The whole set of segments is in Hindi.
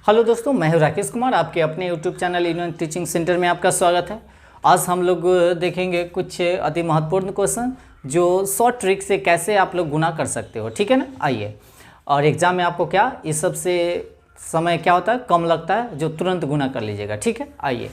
हेलो दोस्तों, मैं हूं राकेश कुमार। आपके अपने YouTube channel union teaching centre में आपका स्वागत है। आज हम लोग देखेंगे कुछ अति महत्वपूर्ण क्वेश्चन जो शॉर्ट ट्रिक से कैसे आप लोग गुना कर सकते हो। ठीक है ना, आइए। और एग्जाम में आपको क्या इस सब से समय क्या होता है, कम लगता है, जो तुरंत गुना कर लीजिएगा। ठीक है, आइए।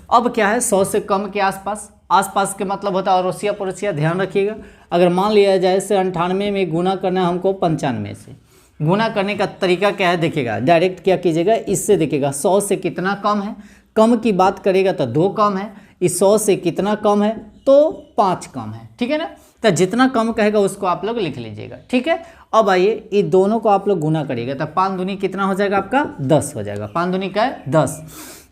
अब क्या है, 100 से कम के आसपास के मतलब होता है अड़ोसिया पड़ोसिया। ध्यान रखिएगा, अगर मान लिया जाए से 98 में गुना करना है हमको 95 से। गुना करने का तरीका क्या है देखिएगा, डायरेक्ट क्या कीजिएगा, इससे देखिएगा 100 से कितना कम है। कम की बात करेगा तो 2 कम है, इस 100 से कितना कम है तो 5 कम है। ठीक है ना, तो जितना कम कहेगा उसको आप लोग लिख लीजिएगा। ठीक है, अब आइए ये दोनों को आप लोग गुना करिएगा तो 5 दूनी कितना हो जाएगा आपका 10 हो जाएगा। 5 दूनी का है 10।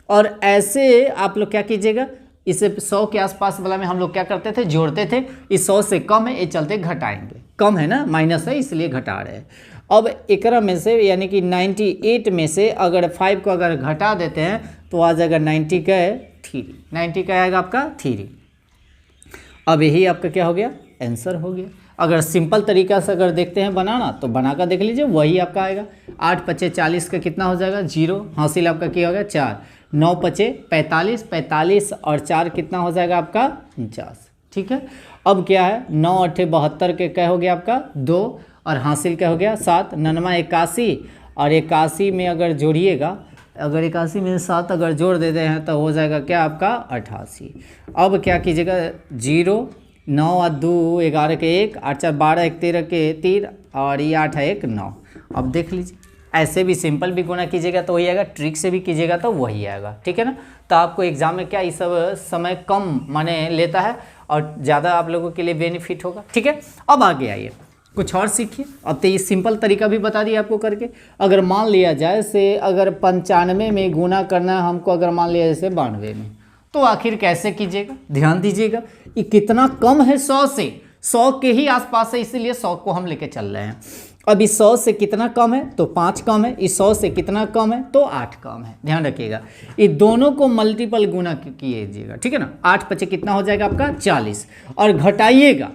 और ऐसे आप लोग क्या कीजिएगा, इसे 100 के आसपास वाला में हम लोग क्या करते थे, जोड़ते थे। इस 100 से कम है, ये चलते घटाएंगे, कम है ना, माइनस है इसलिए घटा रहे हैं। अब एकरा में से यानी कि 98 में से अगर 5 को अगर घटा देते हैं तो आ जाएगा 90 का 3। 90 का आएगा आपका 3। अब यही आपका क्या हो गया, आंसर हो गया। अगर सिंपल तरीका से अगर देखते हैं बनाना तो बनाकर देख लीजिए, वही आपका आएगा। 8 पचे 40 का कितना हो जाएगा 0, हासिल आपका क्या हो गया 4। 9 पचे 45, 45 और 4 कितना हो जाएगा आपका 49। ठीक है, अब क्या है, 9 8 72 के क्या हो गया आपका 2 और हासिल क्या हो गया 7। 9 81 और 81 में अगर जोड़िएगा, अगर 81 में 7 अगर जोड़ देते हैं तो हो जाएगा क्या आपका 88। अब क्या कीजिएगा 0 9 और 2 11 के 1 8 4 12 1 13 के 3 और ये 8 है 1 9। अब देख लीजिए, ऐसे भी सिंपल भी गुना कीजिएगा तो वही आएगा, ट्रिक से भी कीजिएगा तो वही आएगा। ठीक है ना, तो आपको एग्जाम में क्या ये सब समय कम माने लेता है और ज़्यादा आप लोगों के लिए बेनिफिट होगा। ठीक है, अब आगे आइए कुछ और सीखिए। अब तो ये सिंपल तरीका भी बता दिया आपको करके। अगर मान लिया जाए से अगर 95 में गुना करना है हमको, अगर मान लिया जैसे 92 में, तो आखिर कैसे कीजिएगा, ध्यान दीजिएगा। ये कितना कम है 100 से, 100 के ही आसपास है, इसीलिए 100 को हम लेके चल रहे हैं। अब इस 100 से कितना कम है तो 5 कम है, इस 100 से कितना कम है तो 8 कम है। ध्यान रखिएगा, ये दोनों को मल्टीपल गुना कीजिएगा। ठीक है ना, 8 पचे कितना हो जाएगा आपका 40 और घटाइएगा,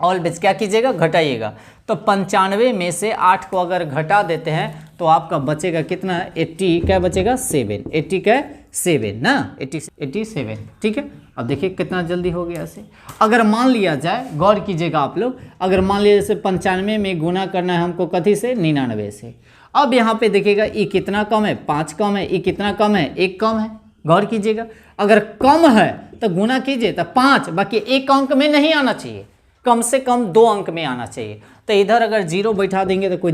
ऑलवेज क्या कीजिएगा घटाइएगा। तो 95 में से 8 को अगर घटा देते हैं तो आपका बचेगा कितना, 80 क्या बचेगा 7। 80 का 7 ना, 87। ठीक है, अब देखिए कितना जल्दी हो गया ऐसे। अगर मान लिया जाए, गौर कीजिएगा आप लोग, अगर मान लिया जैसे 95 में गुना करना है हमको कथी से 99 से। अब यहाँ पे देखिएगा ये कितना कम है 5 कम है, ये कितना कम है 1 कम है। गौर कीजिएगा, अगर कम है तो गुना कीजिए तो 5, बाकी 1 अंक में नहीं आना चाहिए, कम से कम 2 अंक में आना चाहिए। तो इधर अगर 0 बैठा देंगे तो कोई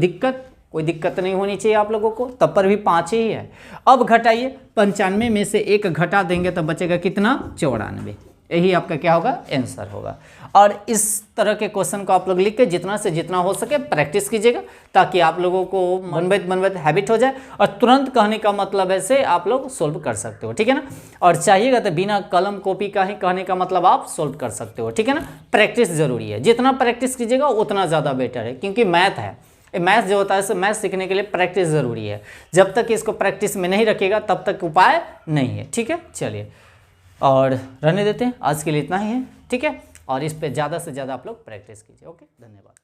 दिक्कत नहीं होनी चाहिए आप लोगों को, तब पर भी 5 ही है। अब घटाइए, 95 में से 1 घटा देंगे तो बचेगा कितना 94। यही आपका क्या होगा आंसर होगा। और इस तरह के क्वेश्चन को आप लोग लिख के जितना से जितना हो सके प्रैक्टिस कीजिएगा, ताकि आप लोगों को मनबैत हैबिट हो जाए और तुरंत कहने का मतलब ऐसे आप लोग सोल्व कर सकते हो। ठीक है ना, और चाहिएगा तो बिना कलम कॉपी का ही कहने का मतलब आप सोल्व कर सकते हो। ठीक है ना, प्रैक्टिस जरूरी है, जितना प्रैक्टिस कीजिएगा उतना ज़्यादा बेटर है, क्योंकि मैथ है, मैथ जो होता है मैथ सीखने के लिए प्रैक्टिस ज़रूरी है। जब तक इसको प्रैक्टिस में नहीं रखेगा तब तक उपाय नहीं है। ठीक है, चलिए और रहने देते हैं, आज के लिए इतना ही है। ठीक है, और इस पे ज़्यादा से ज़्यादा आप लोग प्रैक्टिस कीजिए। ओके, धन्यवाद।